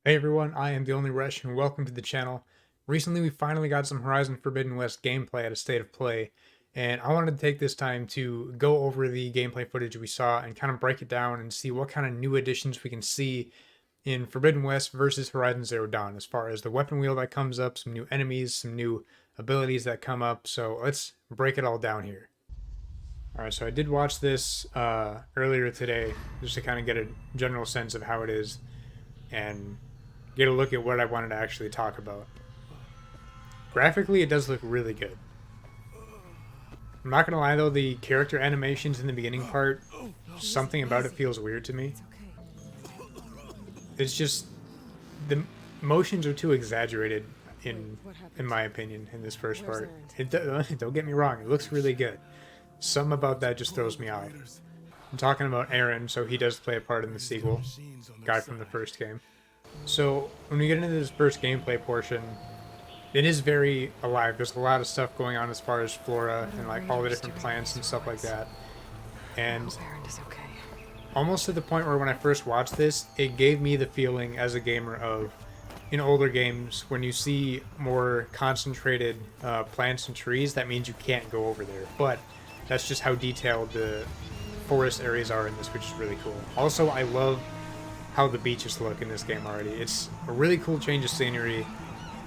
Hey everyone, I am the Only Rush and welcome to the channel. Recently we finally got some Horizon Forbidden West gameplay at a state of play, and I wanted to take this time to go over the gameplay footage we saw and kind of break it down and see what kind of new additions we can see in Forbidden West versus Horizon Zero Dawn, as far as the weapon wheel that comes up, some new enemies, some new abilities that come up. So let's break it all down here. Alright, so I did watch this earlier today just to kind of get a general sense of how it is and get a look at what I wanted to actually talk about. Graphically, it does look really good. I'm not gonna lie though, the character animations in the beginning part, something about it feels weird to me. It's just the motions are too exaggerated in my opinion in this first part. Don't get me wrong, it looks really good. Something about that just throws me off. I'm talking about Aaron, so he does play a part in the sequel, guy from the first game. So when we get into this first gameplay portion, it is very alive. There's a lot of stuff going on as far as flora and like all the different plants and stuff like that. And almost to the point where when I first watched this, it gave me the feeling as a gamer of in older games when you see more concentrated plants and trees, that means you can't go over there. But that's just how detailed the forest areas are in this, which is really cool. Also, I love how the beaches look in this game already. It's a really cool change of scenery,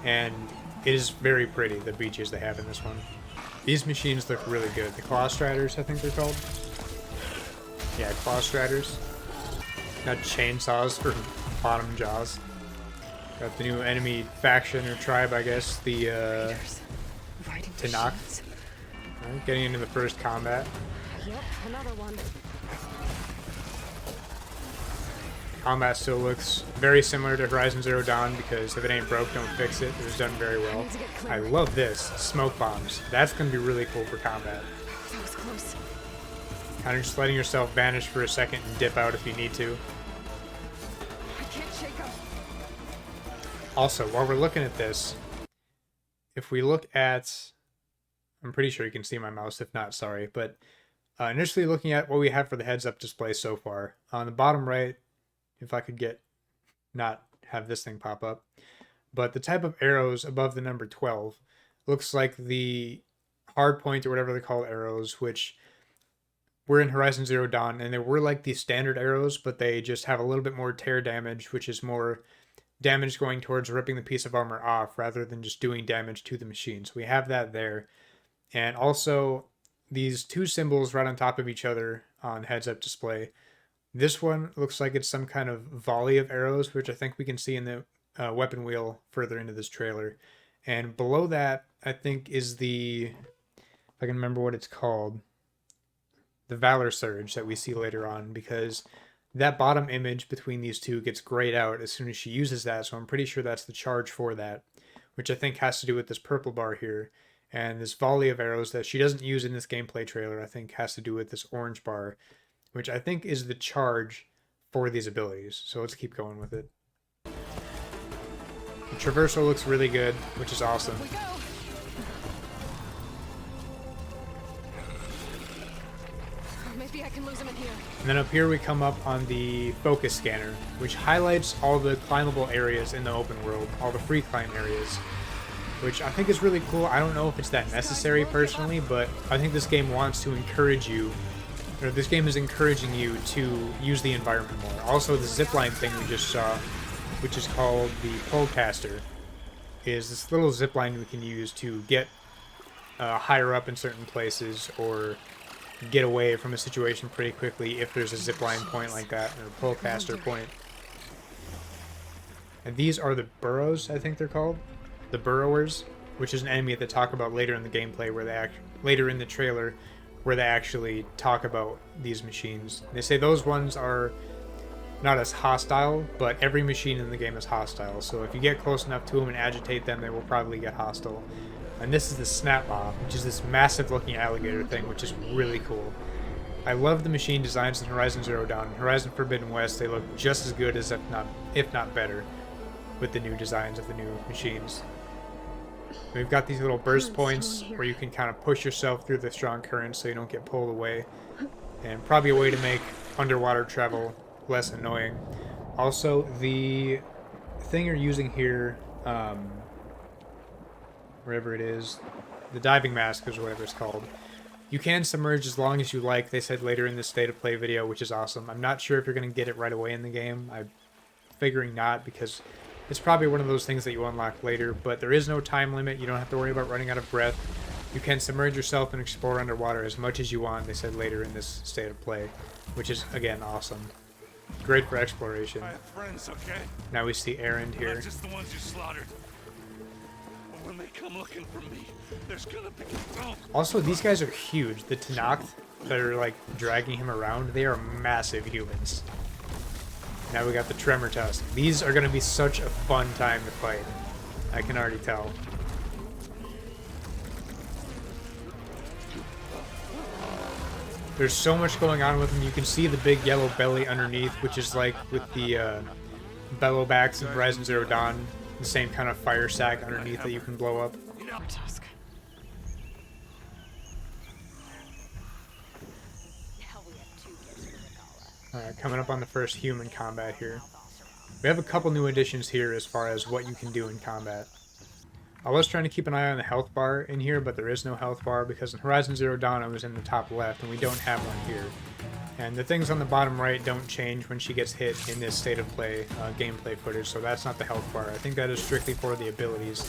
and it is very pretty, the beaches they have in this one. These machines look really good. The Claw Striders, I think they're called. Yeah, Claw Striders. Got chainsaws for bottom jaws. Got the new enemy faction or tribe, I guess, the Tanakh. Right, getting into the first combat. Yep, another one. Combat still looks very similar to Horizon Zero Dawn because if it ain't broke, don't fix it. It was done very well. I love this. Smoke bombs. That's going to be really cool for combat. That was close. Kind of just letting yourself vanish for a second and dip out if you need to. I can't shake them. Also, while we're looking at this, if we look at... I'm pretty sure you can see my mouse. If not, sorry. But initially looking at what we have for the heads-up display so far, on the bottom right, if I could not have this thing pop up. But the type of arrows above the number 12 looks like the hard point or whatever they call arrows, which were in Horizon Zero Dawn, and they were like the standard arrows, but they just have a little bit more tear damage, which is more damage going towards ripping the piece of armor off rather than just doing damage to the machine. So we have that there. And also these two symbols right on top of each other on heads-up display. This one looks like it's some kind of volley of arrows, which I think we can see in the weapon wheel further into this trailer. And below that, I think, is the, if I can remember what it's called, the Valor Surge that we see later on, because that bottom image between these two gets grayed out as soon as she uses that, so I'm pretty sure that's the charge for that, which I think has to do with this purple bar here. And this volley of arrows that she doesn't use in this gameplay trailer, I think, has to do with this orange bar, which I think is the charge for these abilities. So let's keep going with it. The traversal looks really good, which is awesome. Maybe I can lose him in here. And then up here we come up on the focus scanner, which highlights all the climbable areas in the open world, all the free climb areas, which I think is really cool. I don't know if it's that necessary personally, but I think this game wants to encourage you, or this game is encouraging you to use the environment more. Also, the zipline thing we just saw, which is called the Polecaster, is this little zipline we can use to get higher up in certain places or get away from a situation pretty quickly if there's a zipline point like that, or a Polecaster point. And these are the burrows, I think they're called. The Burrowers, which is an enemy that they talk about later in the gameplay, where they later in the trailer, where they actually talk about these machines. They say those ones are not as hostile, but every machine in the game is hostile. So if you get close enough to them and agitate them, they will probably get hostile. And this is the Snapmob, which is this massive-looking alligator thing, which is really cool. I love the machine designs in Horizon Zero Dawn. In Horizon Forbidden West, they look just as good as if not better, with the new designs of the new machines. We've got these little burst points where you can kind of push yourself through the strong currents so you don't get pulled away. And probably a way to make underwater travel less annoying. Also, the thing you're using here, wherever it is, the diving mask is whatever it's called. You can submerge as long as you like, they said later in this state of play video, which is awesome. I'm not sure if you're going to get it right away in the game. I'm figuring not, because it's probably one of those things that you unlock later, but there is no time limit. You don't have to worry about running out of breath. You can submerge yourself and explore underwater as much as you want, they said later in this state of play, which is, again, awesome. Great for exploration. I have friends, okay? Now we see Erend here. Not just the ones you slaughtered. But when they come looking for me, there's gonna be... Oh. Also, these guys are huge. The Tenakth that are, like, dragging him around, they are massive humans. Now we got the Tremor Tusk. These are going to be such a fun time to fight. I can already tell. There's so much going on with them. You can see the big yellow belly underneath, which is like with the Bellowbacks in Horizon Zero Dawn. The same kind of fire sack underneath that you can blow up. Tusk. Alright, coming up on the first human combat here. We have a couple new additions here as far as what you can do in combat. I was trying to keep an eye on the health bar in here, but there is no health bar because in Horizon Zero Dawn it was in the top left, and we don't have one here. And the things on the bottom right don't change when she gets hit in this state of play gameplay footage, so that's not the health bar. I think that is strictly for the abilities.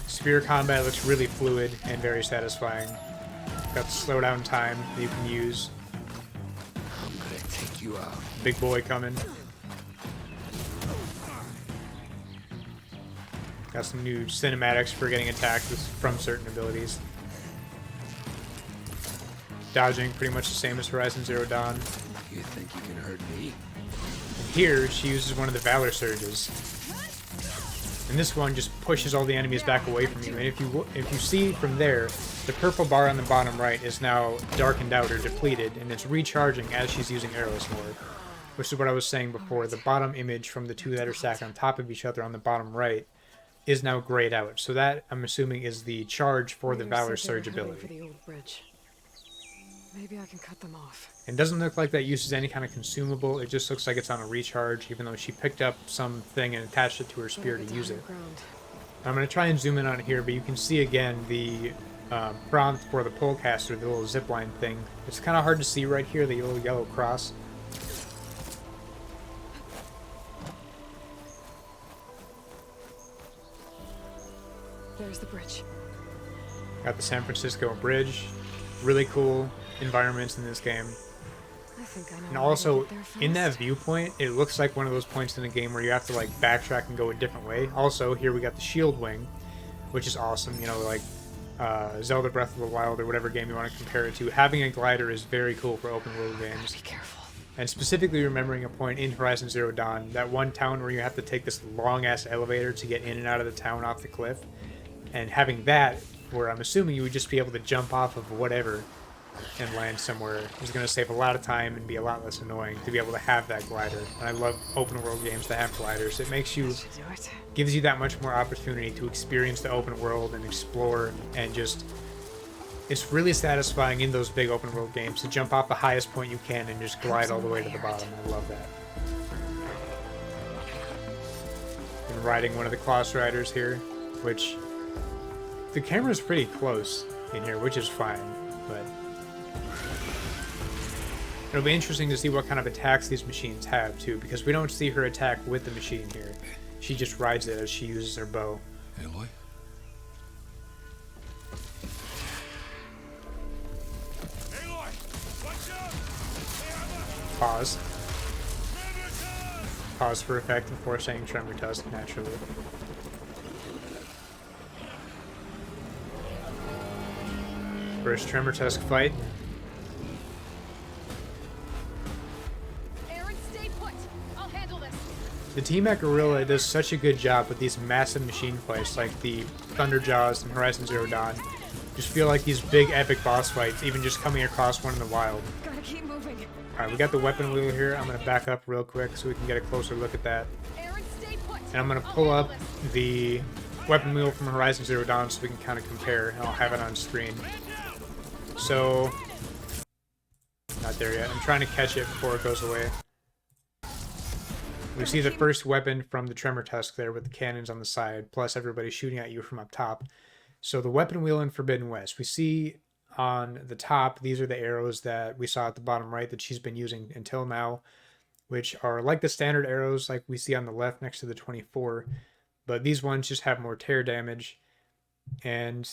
Spear combat looks really fluid and very satisfying. Got the slowdown time that you can use. Take you out. Big boy coming. Got some new cinematics for getting attacked from certain abilities. Dodging pretty much the same as Horizon Zero Dawn. You think you can hurt me? And here she uses one of the Valor Surges. And this one just pushes all the enemies back away from you. And if you see from there, the purple bar on the bottom right is now darkened out or depleted, and it's recharging as she's using arrows more. Which is what I was saying before. The bottom image from the two that are stacked on top of each other on the bottom right is now grayed out. So that, I'm assuming, is the charge for the Valor Surge ability. For the old bridge. Maybe I can cut them off. It doesn't look like that uses any kind of consumable. It just looks like it's on a recharge, even though she picked up something and attached it to her spear to use it. I'm going to try and zoom in on it here, but you can see again the prompt for the polecaster, the little zipline thing. It's kind of hard to see right here, the little yellow cross. There's the bridge. Got the San Francisco Bridge. Really cool environments in this game. I think I know And how to also, get there first. in that viewpoint, it looks like one of those points in the game where you have to like backtrack and go a different way. Also, here we got the shield wing, which is awesome. You know, like Zelda Breath of the Wild or whatever game you want to compare it to. Having a glider is very cool for open world games. Be careful. And specifically remembering a point in Horizon Zero Dawn, that one town where you have to take this long-ass elevator to get in and out of the town off the cliff. And having that, where I'm assuming you would just be able to jump off of whatever and land somewhere, is going to save a lot of time and be a lot less annoying to be able to have that glider. And I love open world games that have gliders. It makes you, Should do it. gives you that much more opportunity to experience the open world and explore, and just, it's really satisfying in those big open world games to jump off the highest point you can and just glide all the way to the bottom. I love that. And riding one of the Kloss Riders here, which the camera's pretty close in here, which is fine, but it'll be interesting to see what kind of attacks these machines have too, because we don't see her attack with the machine here. She just rides it as she uses her bow. Aloy? Aloy! Watch out! Pause. Pause for effect before saying Tremor Tusk, naturally. First Tremor Tusk fight. Aaron, stay put. I'll handle this. The team at Gorilla does such a good job with these massive machine fights like the Thunderjaws and Horizon Zero Dawn. Just feel like these big epic boss fights, even just coming across one in the wild. Gotta keep moving. Alright, we got the weapon wheel here. I'm going to back up real quick so we can get a closer look at that. Aaron, stay put. And I'm going to pull up the weapon wheel from Horizon Zero Dawn so we can kind of compare, and I'll have it on screen. So, not there yet. I'm trying to catch it before it goes away. We see the first weapon from the Tremor Tusk there with the cannons on the side, plus everybody shooting at you from up top. So the weapon wheel in Forbidden West, we see on the top, these are the arrows that we saw at the bottom right that she's been using until now, which are like the standard arrows like we see on the left next to the 24, but these ones just have more tear damage. And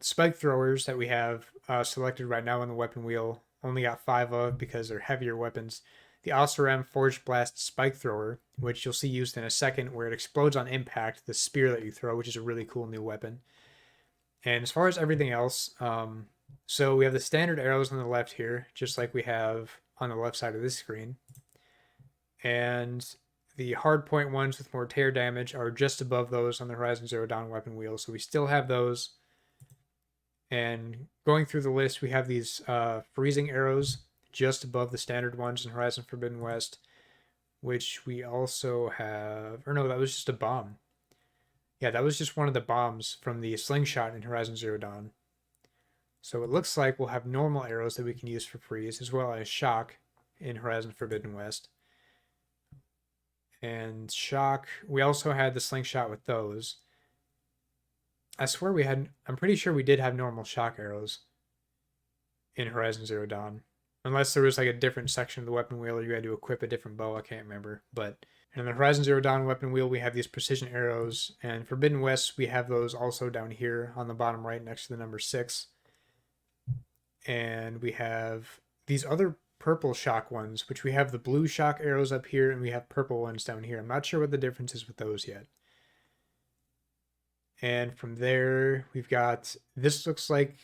spike throwers that we have selected right now on the weapon wheel, only got 5 of because they're heavier weapons. The Osram Forged Blast Spike Thrower, which you'll see used in a second, where it explodes on impact, the spear that you throw, which is a really cool new weapon. And as far as everything else, so we have the standard arrows on the left here, just like we have on the left side of this screen. And the hardpoint ones with more tear damage are just above those on the Horizon Zero Dawn weapon wheel, so we still have those. And going through the list, we have these freezing arrows just above the standard ones in Horizon Forbidden West, which we also have, or no, that was just a bomb. Yeah, that was just one of the bombs from the slingshot in Horizon Zero Dawn. So it looks like we'll have normal arrows that we can use for freeze, as well as shock in Horizon Forbidden West. And shock, we also had the slingshot with those. I swear we had, I'm pretty sure we did have normal shock arrows in Horizon Zero Dawn. Unless there was like a different section of the weapon wheel or you had to equip a different bow, I can't remember. But in the Horizon Zero Dawn weapon wheel, we have these precision arrows. And Forbidden West, we have those also down here on the bottom right next to the number 6. And we have these other purple shock ones, which we have the blue shock arrows up here and we have purple ones down here. I'm not sure what the difference is with those yet. And from there, we've got, this looks like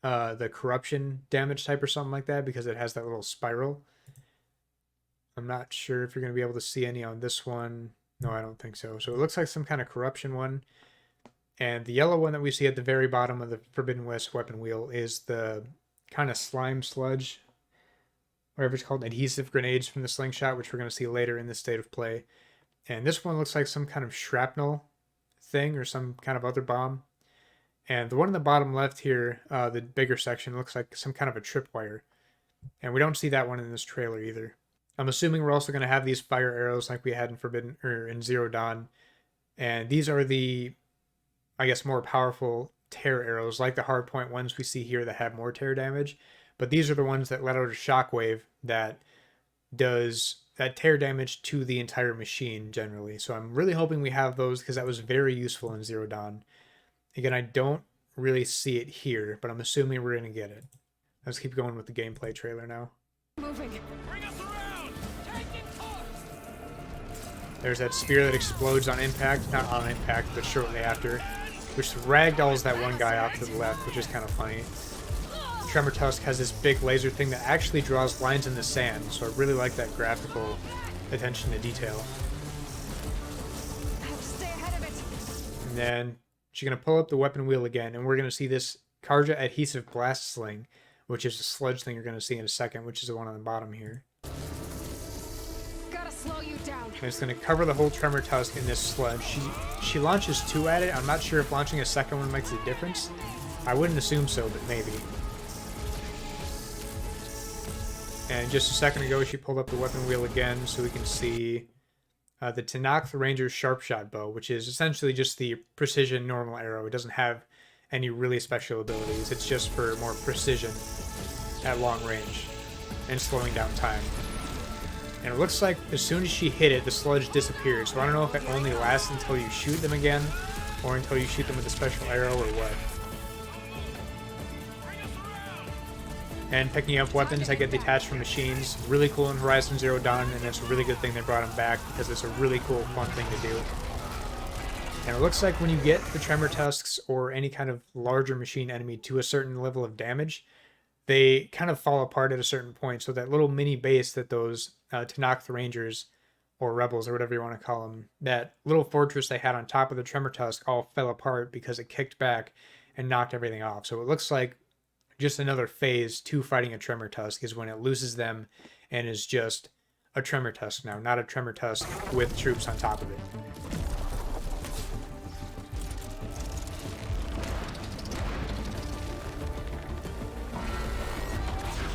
the corruption damage type or something like that because it has that little spiral. I'm not sure if you're going to be able to see any on this one. No, I don't think so. So it looks like some kind of corruption one. And the yellow one that we see at the very bottom of the Forbidden West weapon wheel is the kind of slime sludge, whatever it's called, Adhesive Grenades from the slingshot, which we're going to see later in this state of play. And this one looks like some kind of shrapnel thing or some kind of other bomb. And the one in the bottom left here, the bigger section, looks like some kind of a tripwire. And we don't see that one in this trailer either. I'm assuming we're also going to have these fire arrows like we had in Forbidden or in Zero Dawn. And these are the, I guess, more powerful tear arrows, like the hardpoint ones we see here that have more tear damage. But these are the ones that let out a shockwave that does that tear damage to the entire machine generally. So I'm really hoping we have those because that was very useful in Zero Dawn. Again, I don't really see it here, but I'm assuming we're going to get it. Let's keep going with the gameplay trailer now. Moving. Bring us around! Taking course! There's that spear that explodes on impact. Not on impact, but shortly after. Which ragdolls that one guy off to the left, which is kind of funny. Tremor Tusk has this big laser thing that actually draws lines in the sand, so I really like that graphical attention to detail. I have to stay ahead of it. And then she's going to pull up the weapon wheel again, and we're going to see this Karja Adhesive Blast Sling, which is a sludge thing you're going to see in a second, which is the one on the bottom here. Gotta slow you down. And it's going to cover the whole Tremor Tusk in this sludge. She launches 2 at it. I'm not sure if launching a second one makes a difference. I wouldn't assume so, but maybe. And just a second ago, she pulled up the weapon wheel again so we can see the Tenakth Ranger's Sharpshot Bow, which is essentially just the precision normal arrow. It doesn't have any really special abilities. It's just for more precision at long range and slowing down time. And it looks like as soon as she hit it, the sludge disappeared. So I don't know if it only lasts until you shoot them again or until you shoot them with a special arrow or what. And picking up weapons that get detached from machines. Really cool in Horizon Zero Dawn, and it's a really good thing they brought them back because it's a really cool, fun thing to do. And it looks like when you get the Tremor Tusks or any kind of larger machine enemy to a certain level of damage, they kind of fall apart at a certain point. So that little mini base that those Tenakth Rangers or Rebels or whatever you want to call them, that little fortress they had on top of the Tremor Tusk all fell apart because it kicked back and knocked everything off. So it looks like just another phase to fighting a Tremor Tusk is when it loses them and is just a Tremor Tusk now, not a Tremor Tusk with troops on top of it.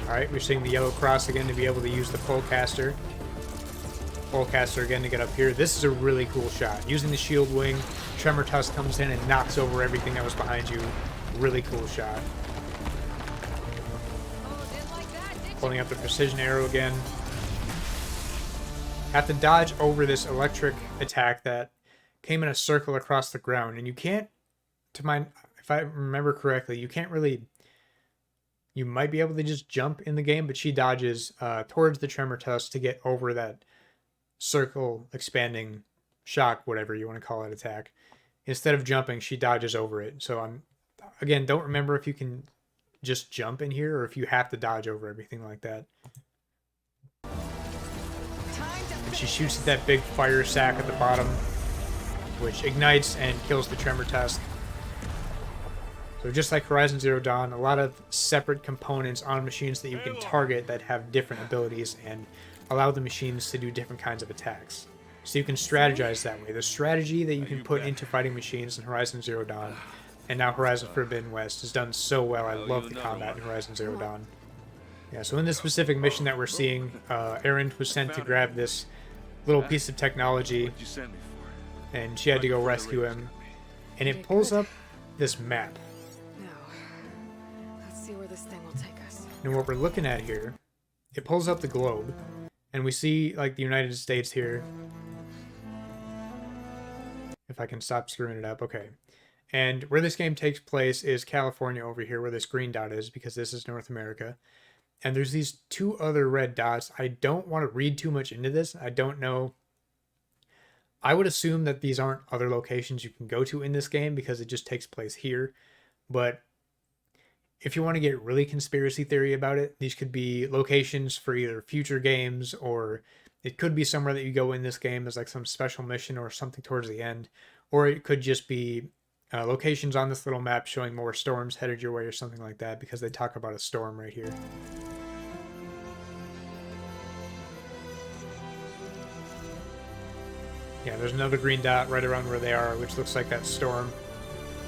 Alright, we're seeing the yellow cross again to be able to use the Polecaster. Polecaster again to get up here. This is a really cool shot. Using the shield wing, Tremor Tusk comes in and knocks over everything that was behind you. Really cool shot. Pulling up the precision arrow again. Have to dodge over this electric attack that came in a circle across the ground, and you can't, if I remember correctly, you can't really. You might be able to just jump in the game, but she dodges towards the Tremor Tusk to get over that circle expanding shock, whatever you want to call it, attack. Instead of jumping, she dodges over it. So again, don't remember if you can just jump in here or if you have to dodge over everything like that. And she shoots at that big fire sack at the bottom, which ignites and kills the Tremor Tusk. So just like Horizon Zero Dawn, a lot of separate components on machines that you can target that have different abilities and allow the machines to do different kinds of attacks. So you can strategize that way. The strategy that you can put into fighting machines in Horizon Zero Dawn and now Horizon Forbidden West is done so well. I love the combat in Horizon Zero Dawn. Yeah, so in this specific mission that we're seeing, Erend was sent to grab this little piece of technology, and she had to go rescue him. And it pulls up this map. Now, let's see where this thing will take us. And what we're looking at here, it pulls up the globe, and we see like the United States here. If I can stop screwing it up, okay. And where this game takes place is California over here, where this green dot is, because this is North America. And there's these two other red dots. I don't want to read too much into this. I don't know. I would assume that these aren't other locations you can go to in this game because it just takes place here. But if you want to get really conspiracy theory about it, these could be locations for either future games, or it could be somewhere that you go in this game as like some special mission or something towards the end. Or it could just be locations on this little map showing more storms headed your way or something like that, because they talk about a storm right here. Yeah, there's another green dot right around where they are, which looks like that storm.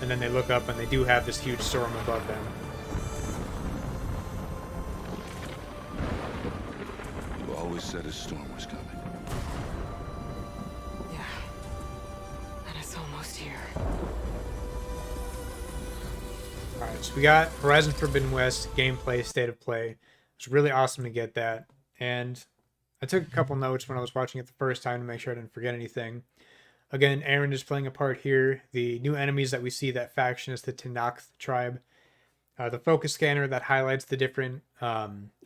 And then they look up and they do have this huge storm above them. You always said a storm was coming. Yeah. And it's almost here. Alright, so we got Horizon Forbidden West gameplay, state of play. It's really awesome to get that. And I took a couple notes when I was watching it the first time to make sure I didn't forget anything. Again, Erend is playing a part here. The new enemies that we see, that faction, is the Tenakth tribe. The focus scanner that highlights the different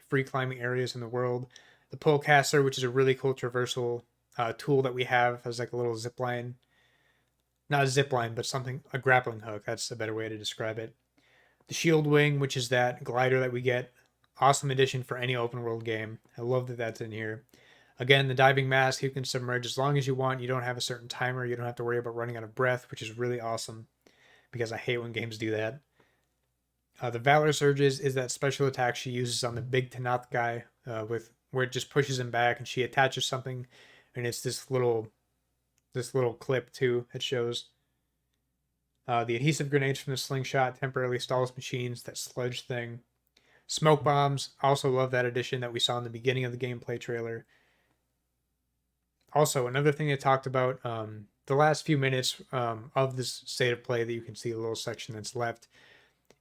free climbing areas in the world. The Polecaster, which is a really cool traversal tool that we have as like a little zip line. Not a zip line, but something, a grappling hook. That's a better way to describe it. The Shield Wing, which is that glider that we get. Awesome addition for any open world game. I love that that's in here. Again, the diving mask, you can submerge as long as you want. You don't have a certain timer. You don't have to worry about running out of breath, which is really awesome, because I hate when games do that. The Valor Surges is that special attack she uses on the big Tenakth guy, where it just pushes him back and she attaches something, and it's this little clip too it shows. The Adhesive Grenades from the slingshot temporarily stalls machines, that sludge thing. Smoke bombs, also love that addition that we saw in the beginning of the gameplay trailer. Also, another thing they talked about, the last few minutes of this state of play that you can see, a little section that's left,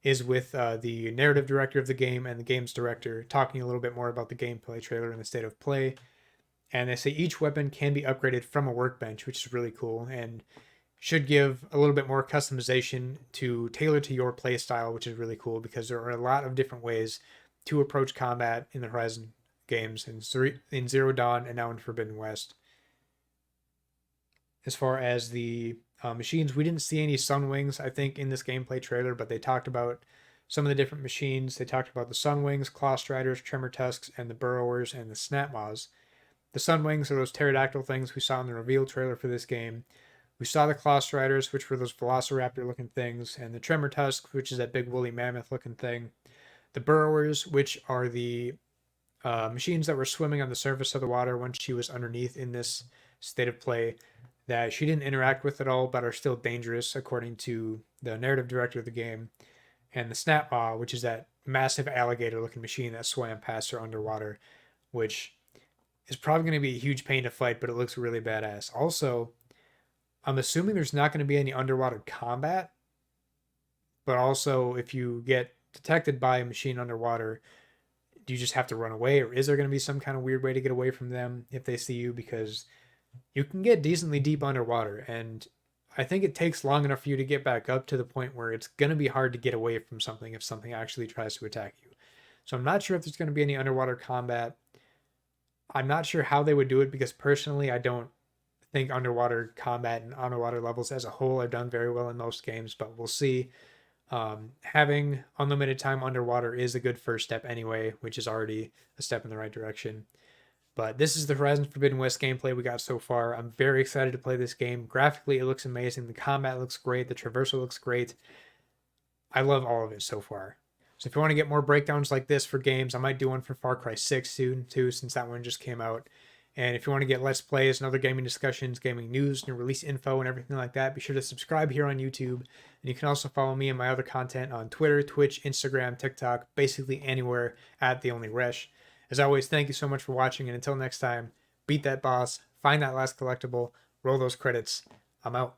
is with the narrative director of the game and the game's director talking a little bit more about the gameplay trailer and the state of play. And they say each weapon can be upgraded from a workbench, which is really cool, and should give a little bit more customization to tailor to your play style, which is really cool, because there are a lot of different ways to approach combat in the Horizon games, in Zero Dawn and now in Forbidden West. As far as the machines, we didn't see any Sunwings, I think, in this gameplay trailer, but they talked about some of the different machines. They talked about the Sunwings, Claw Striders, Tremor Tusks, and the Burrowers, and the Snapmobs. The Sunwings are those pterodactyl things we saw in the reveal trailer for this game. We saw the Claw Striders, which were those Velociraptor-looking things, and the Tremor Tusk, which is that big woolly mammoth-looking thing. The Burrowers, which are the machines that were swimming on the surface of the water once she was underneath in this state of play, that she didn't interact with at all, but are still dangerous, according to the narrative director of the game. And the Snapmob, which is that massive alligator-looking machine that swam past her underwater, which is probably going to be a huge pain to fight, but it looks really badass. Also, I'm assuming there's not going to be any underwater combat, but also if you get detected by a machine underwater, do you just have to run away, or is there going to be some kind of weird way to get away from them if they see you? Because you can get decently deep underwater, and I think it takes long enough for you to get back up to the point where it's going to be hard to get away from something if something actually tries to attack you. So I'm not sure if there's going to be any underwater combat. I'm not sure how they would do it because personally, I don't think underwater combat and underwater levels as a whole are done very well in most games, but we'll see. Having unlimited time underwater is a good first step anyway, which is already a step in the right direction. But this is the Horizon Forbidden West gameplay we got so far. I'm very excited to play this game. Graphically, it looks amazing. The combat looks great. The traversal looks great. I love all of it so far. So if you want to get more breakdowns like this for games, I might do one for Far Cry 6 soon too, since that one just came out. And if you want to get Let's Plays and other gaming discussions, gaming news, new release info, and everything like that, be sure to subscribe here on YouTube. And you can also follow me and my other content on Twitter, Twitch, Instagram, TikTok, basically anywhere at The Only Resh. As always, thank you so much for watching, and until next time, beat that boss, find that last collectible, roll those credits. I'm out.